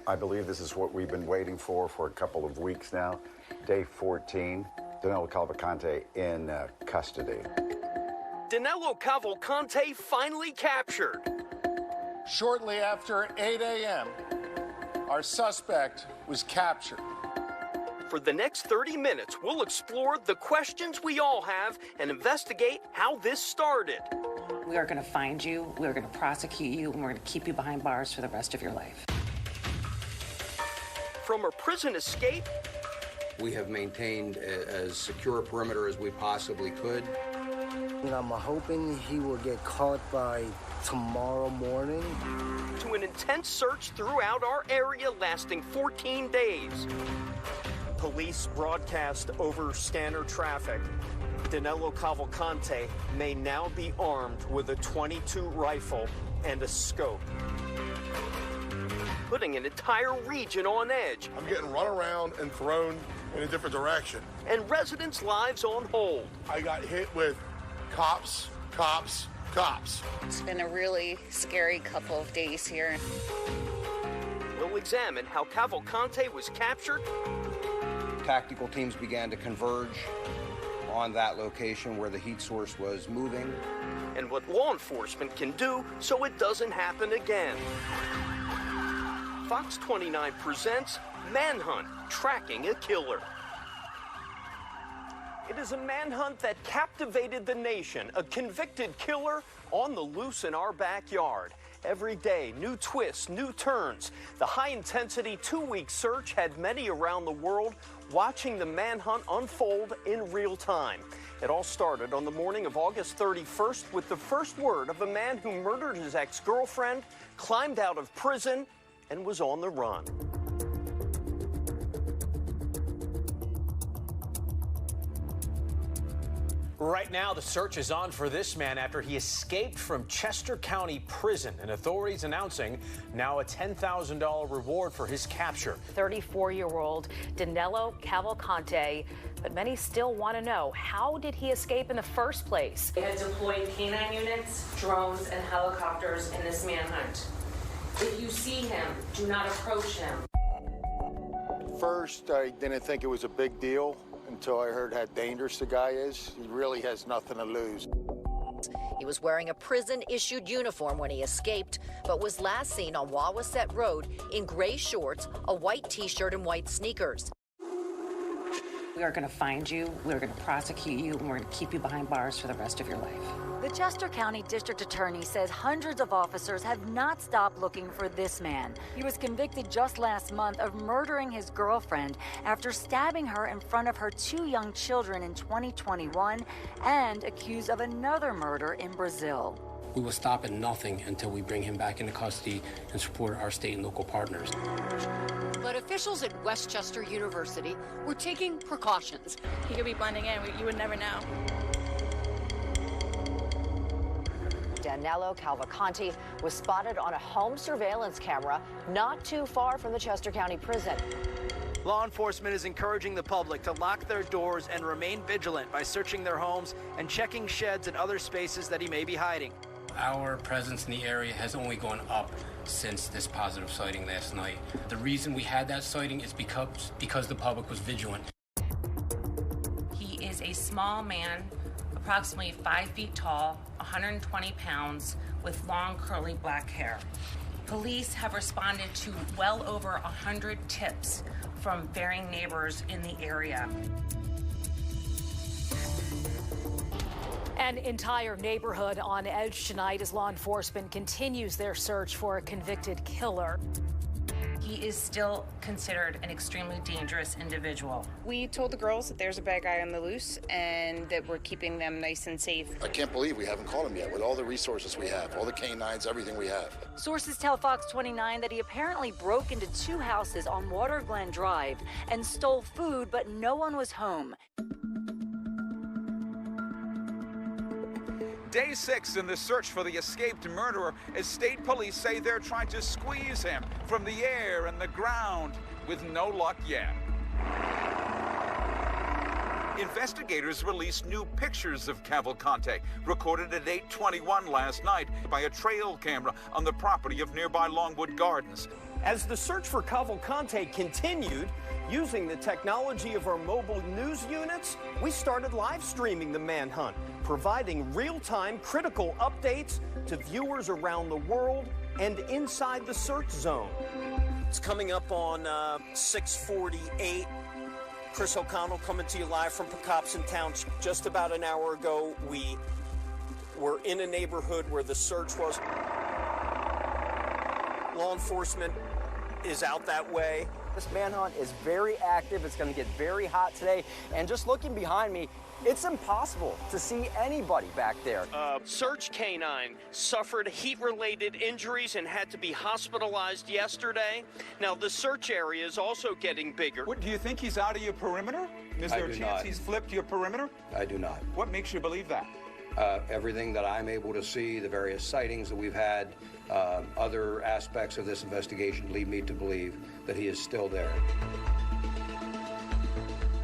I believe this is what we've been waiting for a couple of weeks now. Day 14, Danelo Cavalcante in custody. Danelo Cavalcante finally captured. Shortly after 8 a.m., our suspect was captured. For the next 30 minutes, we'll explore the questions we all have and investigate how this started. We are going to find you, we are going to prosecute you, and we're going to keep you behind bars for the rest of your life. From a prison escape, we have maintained as secure a perimeter as we possibly could. I'm hoping he will get caught by tomorrow morning. To an intense search throughout our area lasting 14 days. Police broadcast over scanner traffic. Danelo Cavalcante may now be armed with a .22 rifle and a scope, putting an entire region on edge. I'm getting run around and thrown in a different direction. And residents' lives on hold. I got hit with cops, cops, cops. It's been a really scary couple of days here. We'll examine how Cavalcante was captured. Tactical teams began to converge on that location where the heat source was moving. And what law enforcement can do so it doesn't happen again. Fox 29 presents Manhunt, Tracking a Killer. It is a manhunt that captivated the nation, a convicted killer on the loose in our backyard. Every day, new twists, new turns. The high-intensity two-week search had many around the world watching the manhunt unfold in real time. It all started on the morning of August 31st with the first word of a man who murdered his ex-girlfriend, climbed out of prison, and was on the run. Right now, the search is on for this man after he escaped from Chester County Prison, and authorities announcing now a $10,000 reward for his capture. 34-year-old Danelo Cavalcante, but many still want to know, how did he escape in the first place? They had deployed canine units, drones, and helicopters in this manhunt. If you see him, do not approach him. First, I didn't think it was a big deal until I heard how dangerous the guy is. He really has nothing to lose. He was wearing a prison-issued uniform when he escaped, but was last seen on Wawasset Road in gray shorts, a white T-shirt, and white sneakers. We are going to find you, we are going to prosecute you, and we're going to keep you behind bars for the rest of your life. The Chester County District Attorney says hundreds of officers have not stopped looking for this man. He was convicted just last month of murdering his girlfriend after stabbing her in front of her two young children in 2021 and accused of another murder in Brazil. We will stop at nothing until we bring him back into custody and support our state and local partners. But officials at Westchester University were taking precautions. He could be blending in. You would never know. Danelo Cavalcante was spotted on a home surveillance camera not too far from the Chester County Prison. Law enforcement is encouraging the public to lock their doors and remain vigilant by searching their homes and checking sheds and other spaces that he may be hiding. Our presence in the area has only gone up since this positive sighting last night. The reason we had that sighting is because the public was vigilant. He is a small man, approximately 5 feet tall, 120 pounds, with long curly black hair. Police have responded to well over 100 tips from varying neighbors in the area. An entire neighborhood on edge tonight as law enforcement continues their search for a convicted killer. He is still considered an extremely dangerous individual. We told the girls that there's a bad guy on the loose and that we're keeping them nice and safe. I can't believe we haven't caught him yet with all the resources we have, all the canines, everything we have. Sources tell Fox 29 that he apparently broke into two houses on Water Glen Drive and stole food, but no one was home. Day 6 in the search for the escaped murderer, as state police say they're trying to squeeze him from the air and the ground, with no luck yet. Investigators released new pictures of Cavalcante, recorded at 8:21 last night by a trail camera on the property of nearby Longwood Gardens. As the search for Cavalcante continued, using the technology of our mobile news units, we started live streaming the manhunt, providing real-time critical updates to viewers around the world and inside the search zone. It's coming up on 6:48. Chris O'Connell coming to you live from Pocopson Township. Just about an hour ago, we were in a neighborhood where the search was. Law enforcement is out that way. This manhunt is very active. It's going to get very hot today. And just looking behind me, it's impossible to see anybody back there. Search canine suffered heat-related injuries and had to be hospitalized yesterday. Now, the search area is also getting bigger. What, do you think he's out of your perimeter? Is there a chance he's flipped your perimeter? I do not. What makes you believe that? Everything that I'm able to see, the various sightings that we've had, other aspects of this investigation lead me to believe that he is still there.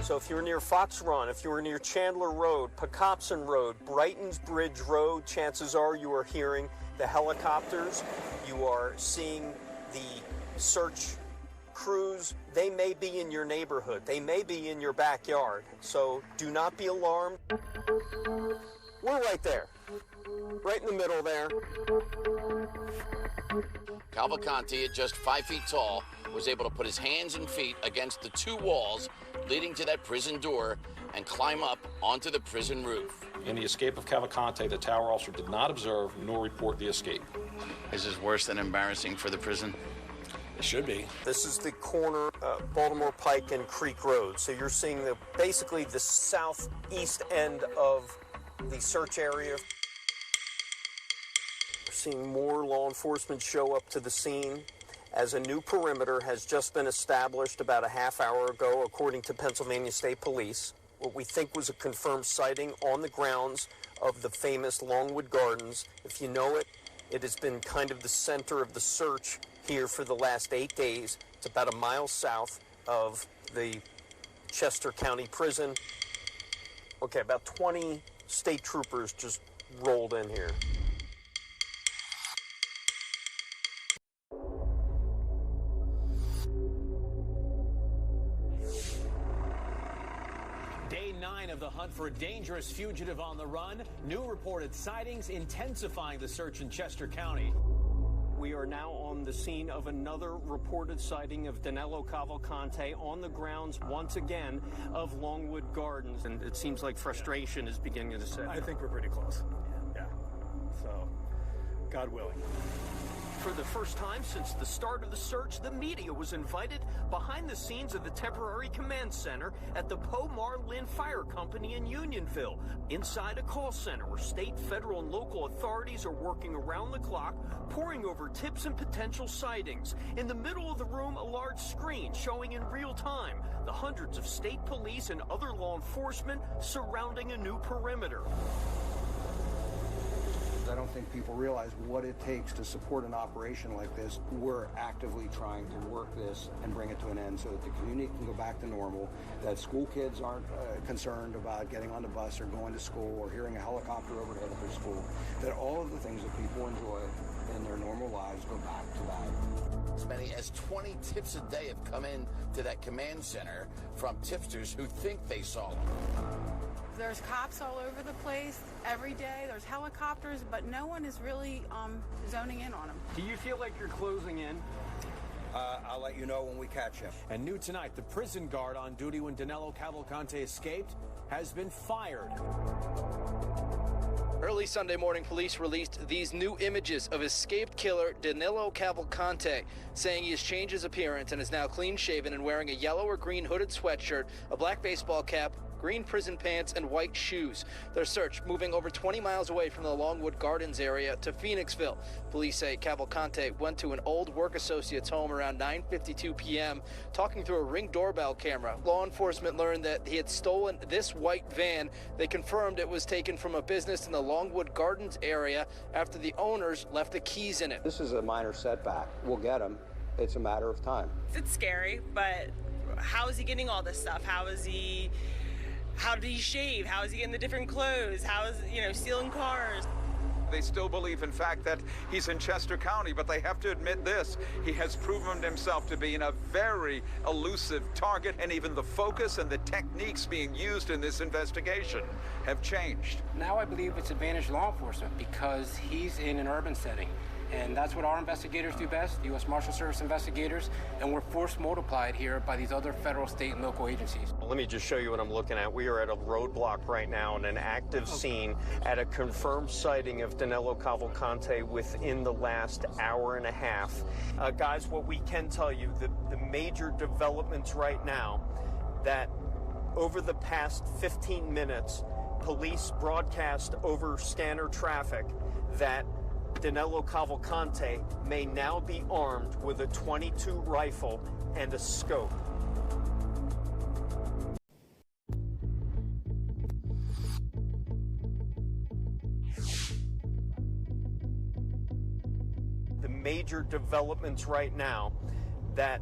So if you're near Fox Run, if you were near Chandler Road, Pocopson Road, Brighton's Bridge Road, chances are you are hearing the helicopters. You are seeing the search crews. They may be in your neighborhood. They may be in your backyard. So do not be alarmed. We're right there. Right in the middle there. Cavalcante, at just 5 feet tall, was able to put his hands and feet against the two walls leading to that prison door and climb up onto the prison roof. In the escape of Cavalcante, the tower officer did not observe nor report the escape. Is this worse than embarrassing for the prison? It should be. This is the corner, Baltimore Pike and Creek Road. So you're seeing basically the southeast end of the search area. We're seeing more law enforcement show up to the scene as a new perimeter has just been established about a half hour ago, according to Pennsylvania State Police. What we think was a confirmed sighting on the grounds of the famous Longwood Gardens. If you know it, it has been kind of the center of the search here for the last 8 days. It's about a mile south of the Chester County Prison. Okay, about 20 state troopers just rolled in here. Day 9 of the hunt for a dangerous fugitive on the run. New reported sightings intensifying the search in Chester County. We are now on the scene of another reported sighting of Danelo Cavalcante on the grounds, once again, of Longwood Gardens. And it seems like frustration is beginning to set. I think we're pretty close. Yeah. So, God willing. For the first time since the start of the search, the media was invited behind the scenes of the temporary command center at the Poe-Marlin Fire Company in Unionville, inside a call center where state, federal, and local authorities are working around the clock, poring over tips and potential sightings. In the middle of the room, a large screen showing in real time the hundreds of state police and other law enforcement surrounding a new perimeter. I don't think people realize what it takes to support an operation like this. We're actively trying to work this and bring it to an end so that the community can go back to normal, that school kids aren't concerned about getting on the bus or going to school or hearing a helicopter overhead at their school, that all of the things that people enjoy in their normal lives go back to that. As many as 20 tips a day have come in to that command center from tipsters who think they saw them. There's cops all over the place every day. There's helicopters, but no one is really zoning in on them. Do you feel like you're closing in? I'll let you know when we catch him. And new tonight, the prison guard on duty when Danelo Cavalcante escaped has been fired. Early Sunday morning, police released these new images of escaped killer Danelo Cavalcante, saying he has changed his appearance and is now clean-shaven and wearing a yellow or green hooded sweatshirt, a black baseball cap, green prison pants, and white shoes. Their search moving over 20 miles away from the Longwood Gardens area to Phoenixville. Police say Cavalcante went to an old work associate's home around 9:52 p.m. Talking through a Ring doorbell camera, law enforcement learned that he had stolen this white van. They confirmed it was taken from a business in the Longwood Gardens area after the owners left the keys in it. This is a minor setback. We'll get him. It's a matter of time. It's scary, but how is he getting all this stuff? How did he shave? How is he getting the different clothes? How is, stealing cars? they still believe, in fact, that he's in Chester County, but they have to admit this. He has proven himself to be a very elusive target, and even the focus and the techniques being used in this investigation have changed. Now I believe it's advantage law enforcement because he's in an urban setting. And that's what our investigators do best, the U.S. Marshal Service investigators, and we're force multiplied here by these other federal, state, and local agencies. Let me just show you what I'm looking at. We are at a roadblock right now in an active scene at a confirmed sighting of Danelo Cavalcante within the last hour and a half. Guys, what we can tell you, the major developments right now, that over the past 15 minutes, police broadcast over scanner traffic that Danelo Cavalcante may now be armed with a .22 rifle and a scope. The major developments right now, that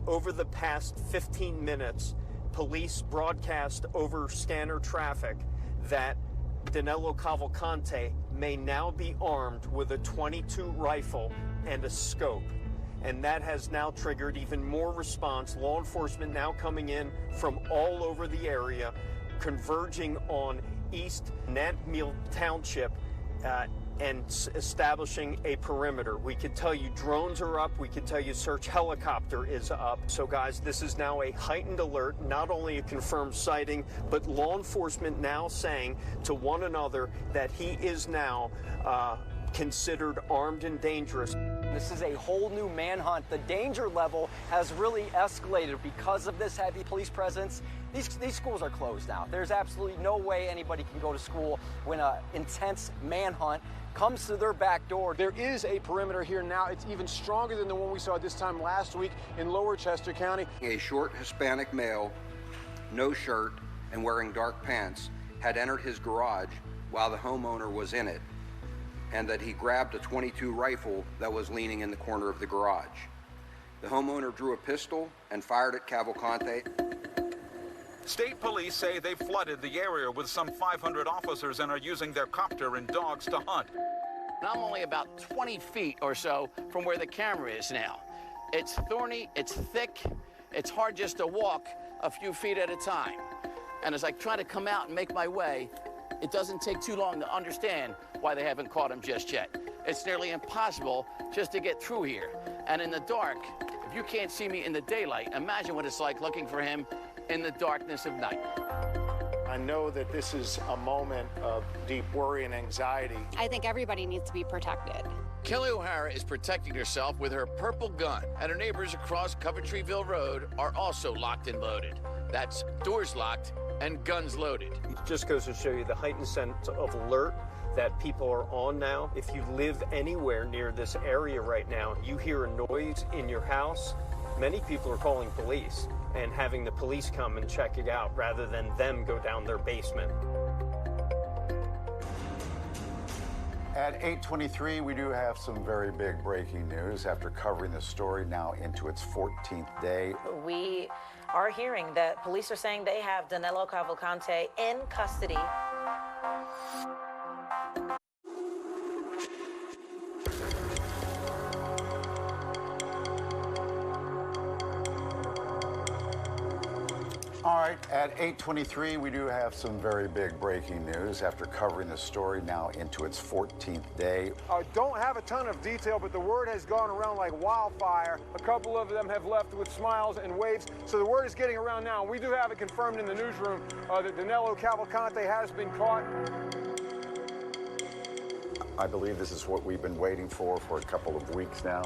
over the past 15 minutes, police broadcast over scanner traffic that Danelo Cavalcante may now be armed with a .22 rifle and a scope. And that has now triggered even more response. Law enforcement now coming in from all over the area, converging on East Nantmeal Township and establishing a perimeter. We could tell you drones are up. We could tell you search helicopter is up. So guys, this is now a heightened alert, not only a confirmed sighting, but law enforcement now saying to one another that he is now considered armed and dangerous. This is a whole new manhunt. The danger level has really escalated because of this heavy police presence. These schools are closed now. There's absolutely no way anybody can go to school when an intense manhunt comes to their back door. There is a perimeter here now. It's even stronger than the one we saw this time last week in Lower Chester County. A short Hispanic male, no shirt, and wearing dark pants, had entered his garage while the homeowner was in it, and that he grabbed a .22 rifle that was leaning in the corner of the garage. The homeowner drew a pistol and fired at Cavalcante. State police say they've flooded the area with some 500 officers and are using their copter and dogs to hunt. I'm only about 20 feet or so from where the camera is now. It's thorny, it's thick, it's hard just to walk a few feet at a time. And as I try to come out and make my way, it doesn't take too long to understand why they haven't caught him just yet. It's nearly impossible just to get through here. And in the dark, if you can't see me in the daylight, imagine what it's like looking for him in the darkness of night. I know that this is a moment of deep worry and anxiety. I think everybody needs to be protected. Kelly O'Hara is protecting herself with her purple gun, and her neighbors across Coventryville Road are also locked and loaded. That's doors locked and guns loaded. It just goes to show you the heightened sense of alert that people are on now. If you live anywhere near this area right now, you hear a noise in your house, many people are calling police and having the police come and check it out rather than them go down their basement. At 8:23, we do have some very big breaking news after covering the story now into its 14th day. We are hearing that police are saying they have Danelo Cavalcante in custody. All right, at 8:23, we do have some very big breaking news after covering the story now into its 14th day. Don't have a ton of detail, but the word has gone around like wildfire. A couple of them have left with smiles and waves, so the word is getting around now. We do have it confirmed in the newsroom that Danelo Cavalcante has been caught. I believe this is what we've been waiting for a couple of weeks now.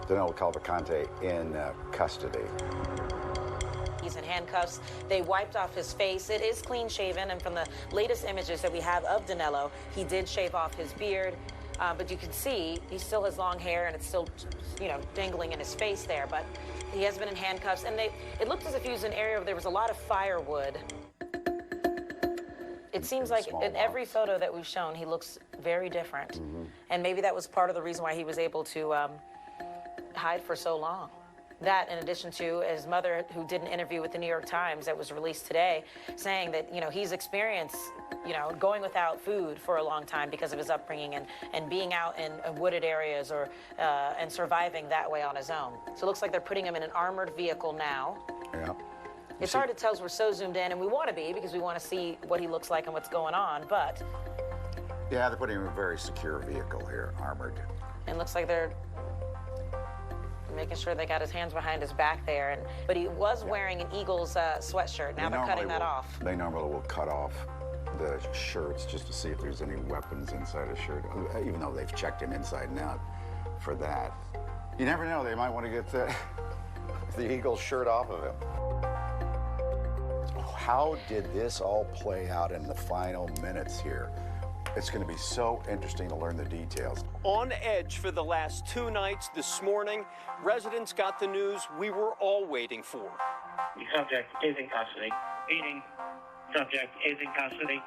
Danelo Cavalcante in custody. He's in handcuffs. They wiped off his face. It is clean shaven, and from the latest images that we have of Danelo, he did shave off his beard. But you can see he still has long hair, and it's still, dangling in his face there. But he has been in handcuffs, and it looked as if he was in an area where there was a lot of firewood. It seems like in every photo that we've shown, he looks very different. And maybe that was part of the reason why he was able to hide for so long. That, in addition to his mother, who did an interview with the New York Times that was released today, saying that, he's experienced, going without food for a long time because of his upbringing and being out in wooded areas or and surviving that way on his own. So it looks like they're putting him in an armored vehicle now. Yeah. It's hard to tell as we're so zoomed in, and we want to be because we want to see what he looks like and what's going on, but... Yeah, they're putting him in a very secure vehicle here, armored. It looks like they're making sure they got his hands behind his back there. But he was wearing an Eagles sweatshirt. Now they're cutting that off. They normally will cut off the shirts just to see if there's any weapons inside a shirt, even though they've checked him inside and out for that. You never know, they might want to get the Eagles shirt off of him. How did this all play out in the final minutes here? It's going to be so interesting to learn the details. On edge for the last 2 nights this morning, residents got the news we were all waiting for. The subject is in custody. Meaning, subject is in custody.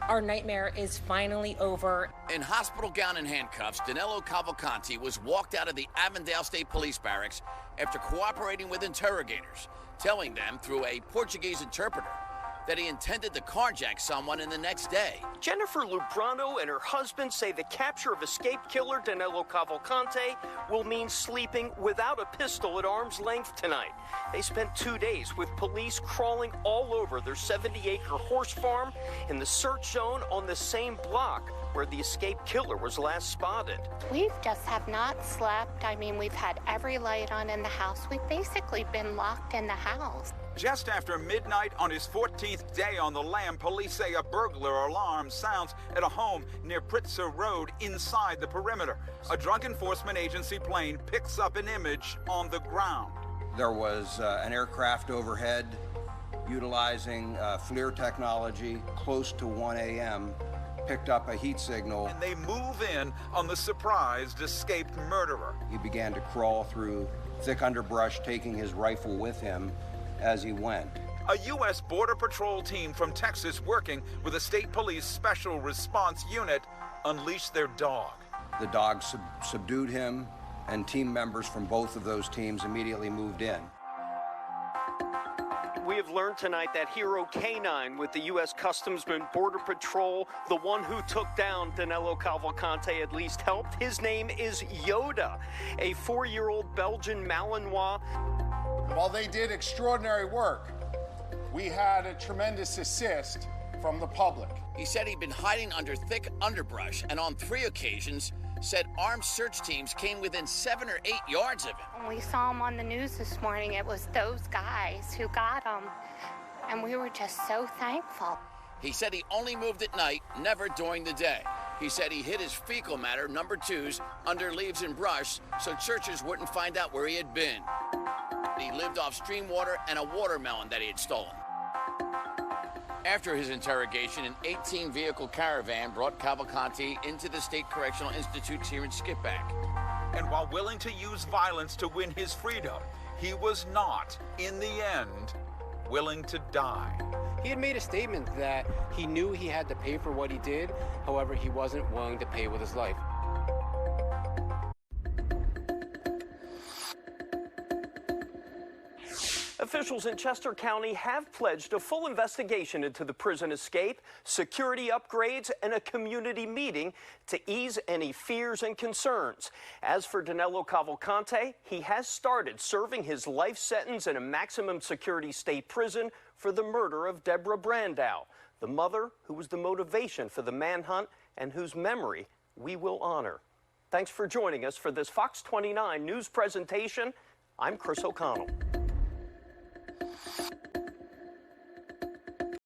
Our nightmare is finally over. In hospital gown and handcuffs, Danelo Cavalcante was walked out of the Avondale State Police Barracks after cooperating with interrogators, telling them through a Portuguese interpreter that he intended to carjack someone in the next day. Jennifer Lubrano and her husband say the capture of escaped killer Danelo Cavalcante will mean sleeping without a pistol at arm's length tonight. They spent 2 days with police crawling all over their 70-acre horse farm in the search zone on the same block where the escaped killer was last spotted. We just have not slept. I mean, we've had every light on in the house. We've basically been locked in the house. Just after midnight on his 14th day on the lam, police say a burglar alarm sounds at a home near Pritzker Road inside the perimeter. A drug enforcement agency plane picks up an image on the ground. There was an aircraft overhead utilizing FLIR technology close to 1 a.m. picked up a heat signal. And they move in on the surprised escaped murderer. He began to crawl through thick underbrush, taking his rifle with him as he went. A U.S. Border Patrol team from Texas working with a state police special response unit unleashed their dog. The dog subdued him, and team members from both of those teams immediately moved in. We have learned tonight that hero K9 with the U.S. Customs and Border Patrol, the one who took down Danelo Cavalcante, at least helped. His name is Yoda, a 4-year-old Belgian Malinois. While they did extraordinary work, we had a tremendous assist from the public. He said he'd been hiding under thick underbrush and on 3 occasions said armed search teams came within 7 or 8 yards of him. When we saw him on the news this morning, it was those guys who got him, and we were just so thankful. He said he only moved at night, never during the day. He said he hid his fecal matter, number 2s, under leaves and brush so searchers wouldn't find out where he had been. He lived off stream water and a watermelon that he had stolen. After his interrogation, an 18-vehicle caravan brought Cavalcante into the State Correctional Institutes here in Skippack. And while willing to use violence to win his freedom, he was not, in the end, willing to die. He had made a statement that he knew he had to pay for what he did, however, he wasn't willing to pay with his life. Officials in Chester County have pledged a full investigation into the prison escape, security upgrades, and a community meeting to ease any fears and concerns. As for Danelo Cavalcante, he has started serving his life sentence in a maximum security state prison for the murder of Deborah Brandow, the mother who was the motivation for the manhunt and whose memory we will honor. Thanks for joining us for this Fox 29 news presentation. I'm Chris O'Connell.